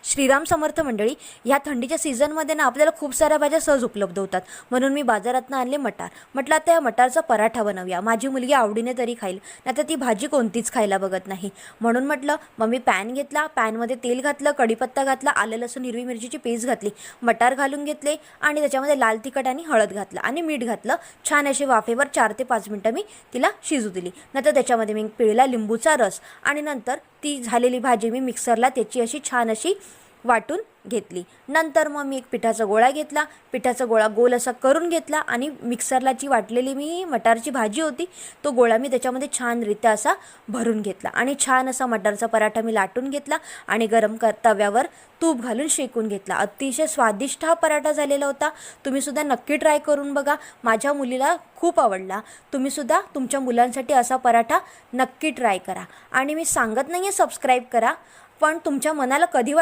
श्रीराम समर्थ मंडळी, ह्या थंडीच्या सीझनमध्ये ना आपल्याला खूप साऱ्या भाज्या सहज उपलब्ध होतात. म्हणून मी बाजारातनं आणले मटार. म्हटलं आता या मटारचा पराठा बनवूया, माझी मुलगी आवडीने तरी खाईल, नाही तर ती भाजी कोणतीच खायला बघत नाही. म्हणून म्हटलं मग मी पॅन घेतला, पॅनमध्ये तेल घातलं, कढीपत्ता घातला, आलं लसूण हिरवी मिरचीची पेस्ट घातली, मटार घालून घेतले आणि त्याच्यामध्ये लाल तिखट आणि हळद घातलं आणि मीठ घातलं. छान असे वाफेवर 4 ते 5 मिनटं मी तिला शिजू दिली. नंतर त्याच्यामध्ये मी पिळला लिंबूचा रस आणि नंतर ती झालेली भाजी मी मिक्सरला त्याची अशी छान अशी वाटून घेतली. नंतर मग मी एक पिठाचा गोळा घेतला, पिठाचा गोळा गोल असा करून घेतला आणि मिक्सरला जी वाटलेली मी मटारची भाजी होती तो गोळा मी त्याच्यामध्ये छानरित्या असा भरून घेतला आणि छान असा मटारचा पराठा मी लाटून घेतला आणि गरम तव्यावर तूप घालून शेकून घेतला. अतिशय स्वादिष्ट हा पराठा झालेला होता. तुम्हीसुद्धा नक्की ट्राय करून बघा. माझ्या मुलीला खूप आवडला. तुम्हीसुद्धा तुमच्या मुलांसाठी असा पराठा नक्की ट्राय करा. आणि मी सांगत नाही आहे सबस्क्राईब करा, पण तुमच्या मनाला कधी